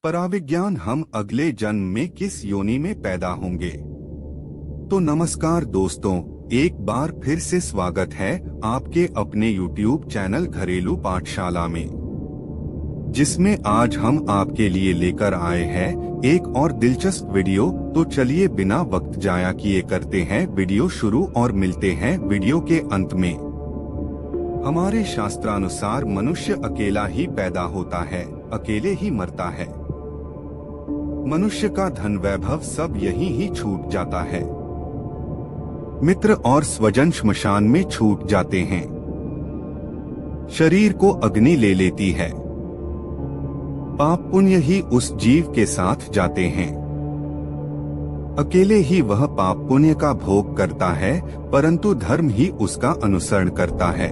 पराविज्ञान हम अगले जन्म में किस योनि में पैदा होंगे। तो नमस्कार दोस्तों, एक बार फिर से स्वागत है आपके अपने YouTube चैनल घरेलू पाठशाला में, जिसमें आज हम आपके लिए लेकर आए हैं एक और दिलचस्प वीडियो। तो चलिए बिना वक्त जाया किए करते हैं वीडियो शुरू और मिलते हैं वीडियो के अंत में। हमारे शास्त्रानुसार मनुष्य अकेला ही पैदा होता है, अकेले ही मरता है। मनुष्य का धन वैभव सब यहीं ही छूट जाता है। मित्र और स्वजन श्मशान में छूट जाते हैं। शरीर को अग्नि ले लेती है। पाप पुण्य ही उस जीव के साथ जाते हैं। अकेले ही वह पाप पुण्य का भोग करता है, परंतु धर्म ही उसका अनुसरण करता है।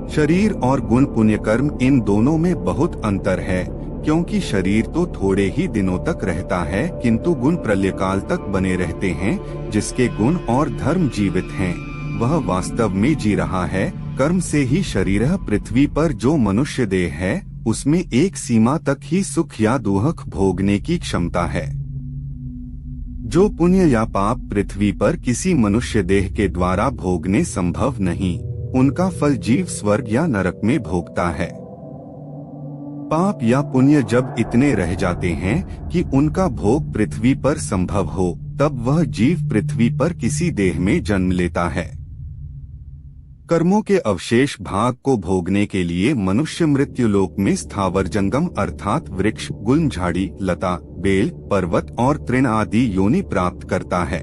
शरीर और गुण पुण्य कर्म, इन दोनों में बहुत अंतर है, क्योंकि शरीर तो थोड़े ही दिनों तक रहता है, किंतु गुण प्रलयकाल तक बने रहते हैं। जिसके गुण और धर्म जीवित हैं, वह वास्तव में जी रहा है। कर्म से ही शरीर पृथ्वी पर जो मनुष्य देह है, उसमें एक सीमा तक ही सुख या दुख भोगने की क्षमता है। जो पुण्य या पाप पृथ्वी पर किसी मनुष्य देह के द्वारा भोगने संभव नहीं, उनका फल जीव स्वर्ग या नरक में भोगता है। पाप या पुण्य जब इतने रह जाते हैं कि उनका भोग पृथ्वी पर संभव हो, तब वह जीव पृथ्वी पर किसी देह में जन्म लेता है। कर्मों के अवशेष भाग को भोगने के लिए मनुष्य मृत्युलोक में स्थावर जंगम अर्थात वृक्ष, गुल्म, झाड़ी, लता, बेल, पर्वत और तृण आदि योनि प्राप्त करता है।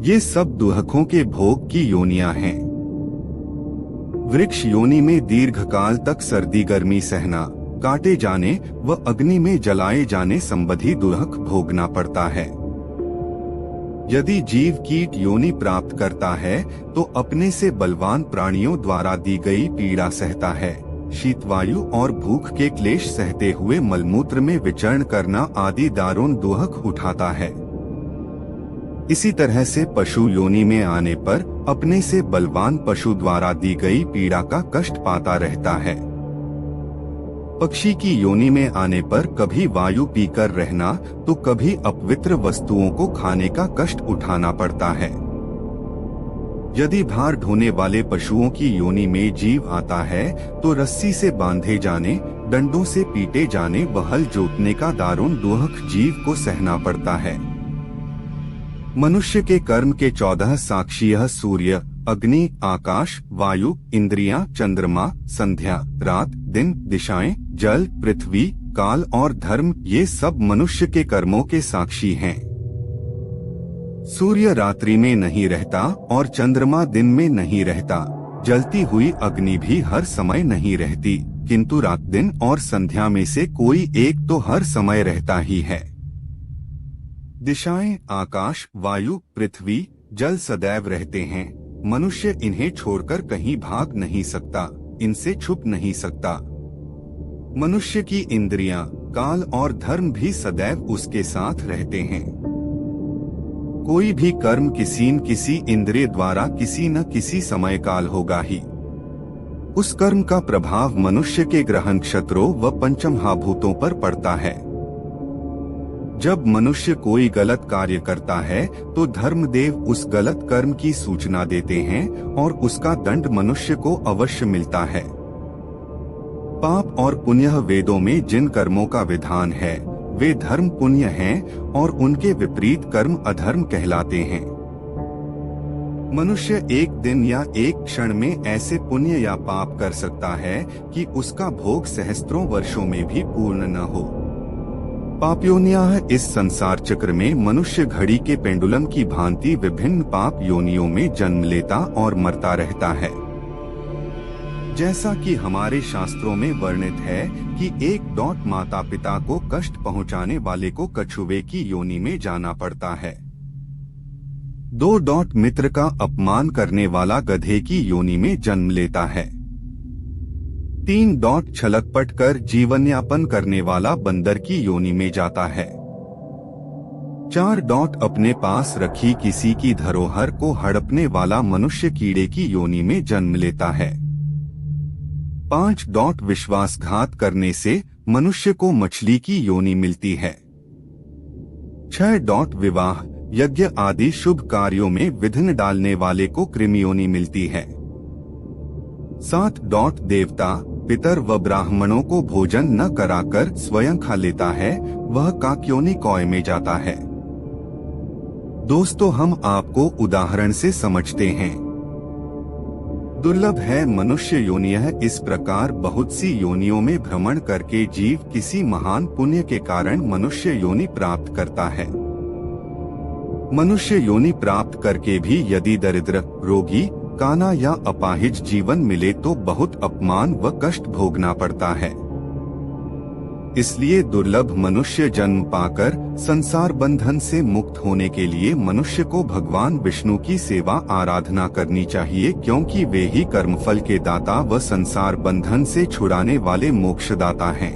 ये सब दुहकों के भोग की योनियां हैं। वृक्ष योनि में दीर्घकाल तक सर्दी गर्मी सहना, काटे जाने व अग्नि में जलाए जाने संबंधी दुहक भोगना पड़ता है। यदि जीव कीट योनि प्राप्त करता है, तो अपने से बलवान प्राणियों द्वारा दी गई पीड़ा सहता है। शीतवायु और भूख के क्लेश सहते हुए मलमूत्र में विचरण करना आदि दारुण दुहक उठाता है। इसी तरह से पशु योनि में आने पर अपने से बलवान पशु द्वारा दी गई पीड़ा का कष्ट पाता रहता है। पक्षी की योनि में आने पर कभी वायु पीकर रहना, तो कभी अपवित्र वस्तुओं को खाने का कष्ट उठाना पड़ता है। यदि भार ढोने वाले पशुओं की योनि में जीव आता है, तो रस्सी से बांधे जाने, डंडों से पीटे जाने व हल जोतने का दारुण दुहक जीव को सहना पड़ता है। मनुष्य के कर्म के 14 साक्षी सूर्य, अग्नि, आकाश, वायु, इंद्रियां, चंद्रमा, संध्या, रात, दिन, दिशाएं, जल, पृथ्वी, काल और धर्म, ये सब मनुष्य के कर्मों के साक्षी हैं। सूर्य रात्रि में नहीं रहता और चंद्रमा दिन में नहीं रहता। जलती हुई अग्नि भी हर समय नहीं रहती, किंतु रात, दिन और संध्या में से कोई एक तो हर समय रहता ही है। दिशाएं, आकाश, वायु, पृथ्वी, जल सदैव रहते हैं। मनुष्य इन्हें छोड़कर कहीं भाग नहीं सकता, इनसे छुप नहीं सकता। मनुष्य की इंद्रियां, काल और धर्म भी सदैव उसके साथ रहते हैं। कोई भी कर्म किसी न किसी इंद्रिय द्वारा किसी न किसी समय काल होगा ही। उस कर्म का प्रभाव मनुष्य के ग्रह नक्षत्रों व पंचमहाभूतों पर पड़ता है। जब मनुष्य कोई गलत कार्य करता है, तो धर्मदेव उस गलत कर्म की सूचना देते हैं और उसका दंड मनुष्य को अवश्य मिलता है। पाप और पुण्य, वेदों में जिन कर्मों का विधान है, वे धर्म पुण्य हैं और उनके विपरीत कर्म अधर्म कहलाते हैं। मनुष्य एक दिन या एक क्षण में ऐसे पुण्य या पाप कर सकता है कि उसका भोग सहस्त्रों वर्षों में भी पूर्ण न हो। पापयोनियां, इस संसार चक्र में मनुष्य घड़ी के पेंडुलम की भांति विभिन्न पाप योनियों में जन्म लेता और मरता रहता है। जैसा कि हमारे शास्त्रों में वर्णित है कि 1 माता पिता को कष्ट पहुंचाने वाले को कछुए की योनि में जाना पड़ता है। 2 मित्र का अपमान करने वाला गधे की योनि में जन्म लेता है। 3 छलकपट कर जीवन यापन करने वाला बंदर की योनि में जाता है। 4 अपने पास रखी किसी की धरोहर को हड़पने वाला मनुष्य कीड़े की योनि में जन्म लेता है। 5 विश्वासघात करने से मनुष्य को मछली की योनि मिलती है। 6. विवाह, यज्ञ आदि शुभ कार्यों में विघ्न डालने वाले को कृमि योनि मिलती है। 7. देवता, पितर व ब्राह्मणों को भोजन न कराकर स्वयं खा लेता है, वह काक्योनि कौए में जाता है। दोस्तों, हम आपको उदाहरण से समझते हैं। दुर्लभ है मनुष्य योनियः। इस प्रकार बहुत सी योनियों में भ्रमण करके जीव किसी महान पुण्य के कारण मनुष्य योनि प्राप्त करता है। मनुष्य योनि प्राप्त करके भी यदि दरिद्र, रोगी, काना या अपाहिज जीवन मिले तो बहुत अपमान व कष्ट भोगना पड़ता है। इसलिए दुर्लभ मनुष्य जन्म पाकर संसार बंधन से मुक्त होने के लिए मनुष्य को भगवान विष्णु की सेवा आराधना करनी चाहिए, क्योंकि वे ही कर्मफल के दाता व संसार बंधन से छुड़ाने वाले मोक्षदाता हैं।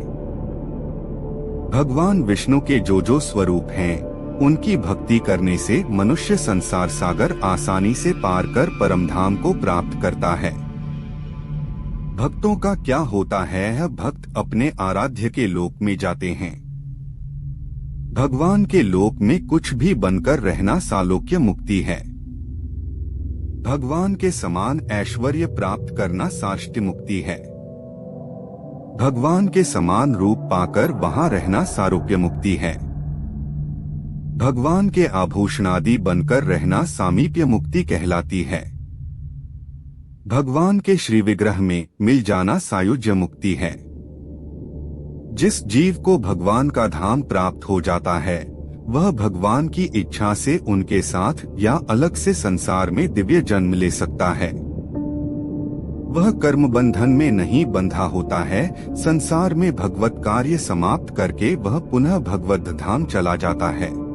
भगवान विष्णु के जो स्वरूप हैं, उनकी भक्ति करने से मनुष्य संसार सागर आसानी से पार कर परमधाम को प्राप्त करता है। भक्तों का क्या होता है? भक्त अपने आराध्य के लोक में जाते हैं। भगवान के लोक में कुछ भी बनकर रहना सालोक्य मुक्ति है। भगवान के समान ऐश्वर्य प्राप्त करना साष्ट मुक्ति है। भगवान के समान रूप पाकर वहां रहना सारोग्य मुक्ति है। भगवान के आभूषणादि बनकर रहना सामीप्य मुक्ति कहलाती है। भगवान के श्री विग्रह में मिल जाना सायुज्य मुक्ति है। जिस जीव को भगवान का धाम प्राप्त हो जाता है, वह भगवान की इच्छा से उनके साथ या अलग से संसार में दिव्य जन्म ले सकता है। वह कर्म बंधन में नहीं बंधा होता है। संसार में भगवत कार्य समाप्त करके वह पुनः भगवत धाम चला जाता है।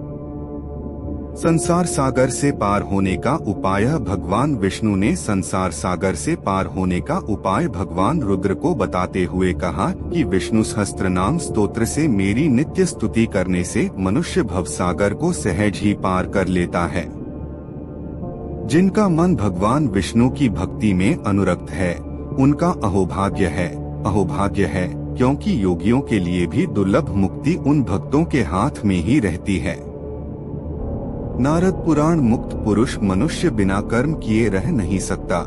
संसार सागर से पार होने का उपाय भगवान विष्णु ने संसार सागर से पार होने का उपाय भगवान रुद्र को बताते हुए कहा कि विष्णु सहस्त्र नाम स्तोत्र से मेरी नित्य स्तुति करने से मनुष्य भवसागर को सहज ही पार कर लेता है। जिनका मन भगवान विष्णु की भक्ति में अनुरक्त है, उनका अहोभाग्य है, क्योंकि योगियों के लिए भी दुर्लभ मुक्ति उन भक्तों के हाथ में ही रहती है। नारद पुराण मुक्त पुरुष मनुष्य बिना कर्म किए रह नहीं सकता।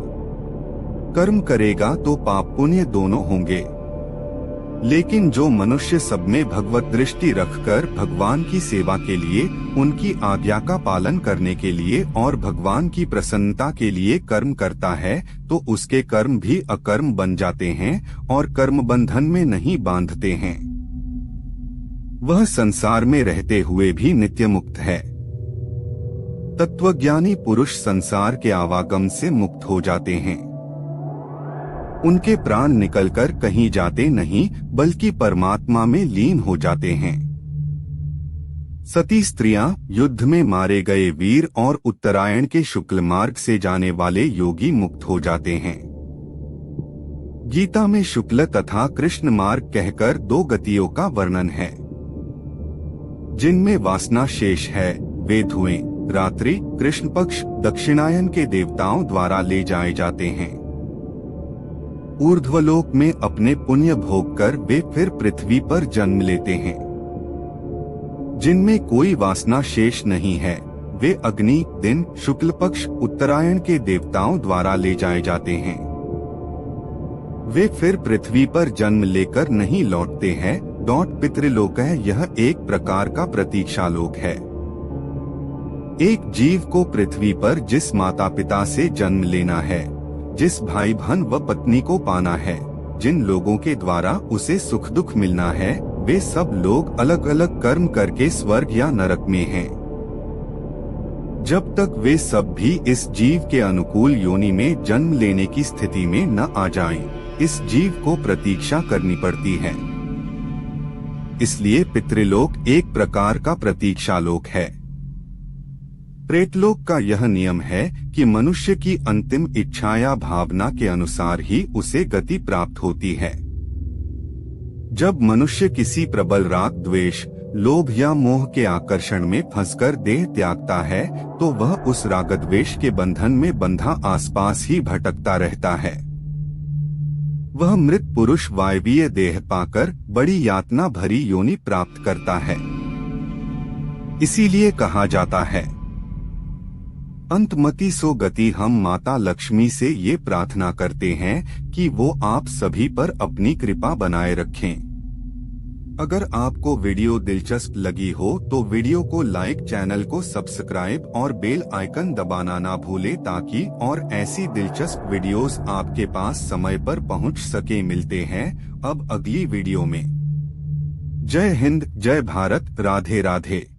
कर्म करेगा तो पाप पुण्य दोनों होंगे। लेकिन जो मनुष्य सब में भगवत दृष्टि रखकर भगवान की सेवा के लिए, उनकी आज्ञा का पालन करने के लिए और भगवान की प्रसन्नता के लिए कर्म करता है, तो उसके कर्म भी अकर्म बन जाते हैं और कर्म बंधन में नहीं बांधते हैं। वह संसार में रहते हुए भी नित्य मुक्त है। तत्वज्ञानी पुरुष संसार के आवागम से मुक्त हो जाते हैं। उनके प्राण निकलकर कहीं जाते नहीं, बल्कि परमात्मा में लीन हो जाते हैं। सती स्त्रियां, युद्ध में मारे गए वीर और उत्तरायण के शुक्ल मार्ग से जाने वाले योगी मुक्त हो जाते हैं। गीता में शुक्ल तथा कृष्ण मार्ग कहकर दो गतियों का वर्णन है। जिनमें वासना शेष है, वे धुएं, रात्रि, कृष्ण पक्ष, दक्षिणायन के देवताओं द्वारा ले जाए जाते हैं। ऊर्ध्वलोक में अपने पुण्य भोग कर वे फिर पृथ्वी पर जन्म लेते हैं। जिनमें कोई वासना शेष नहीं है, वे अग्नि, दिन, शुक्ल पक्ष, उत्तरायण के देवताओं द्वारा ले जाए जाते हैं। वे फिर पृथ्वी पर जन्म लेकर नहीं लौटते हैं। पितृलोक है, यह एक प्रकार का प्रतीक्षालोक है। एक जीव को पृथ्वी पर जिस माता पिता से जन्म लेना है, जिस भाई बहन व पत्नी को पाना है, जिन लोगों के द्वारा उसे सुख दुख मिलना है, वे सब लोग अलग अलग कर्म करके स्वर्ग या नरक में हैं। जब तक वे सब भी इस जीव के अनुकूल योनि में जन्म लेने की स्थिति में न आ जाएं, इस जीव को प्रतीक्षा करनी पड़ती है। इसलिए पितृलोक एक प्रकार का प्रतीक्षालोक है। प्रेतलोक का यह नियम है कि मनुष्य की अंतिम इच्छा या भावना के अनुसार ही उसे गति प्राप्त होती है। जब मनुष्य किसी प्रबल राग, द्वेष, लोभ या मोह के आकर्षण में फंसकर देह त्यागता है, तो वह उस राग द्वेष के बंधन में बंधा आसपास ही भटकता रहता है। वह मृत पुरुष वायवीय देह पाकर बड़ी यातना भरी योनि प्राप्त करता है। इसीलिए कहा जाता है, अंतमति सो गति। हम माता लक्ष्मी से ये प्रार्थना करते हैं कि वो आप सभी पर अपनी कृपा बनाए रखें। अगर आपको वीडियो दिलचस्प लगी हो तो वीडियो को लाइक, चैनल को सब्सक्राइब और बेल आइकन दबाना ना भूले ताकि और ऐसी दिलचस्प वीडियोस आपके पास समय पर पहुंच सके। मिलते हैं अब अगली वीडियो में। जय हिंद, जय भारत, राधे राधे।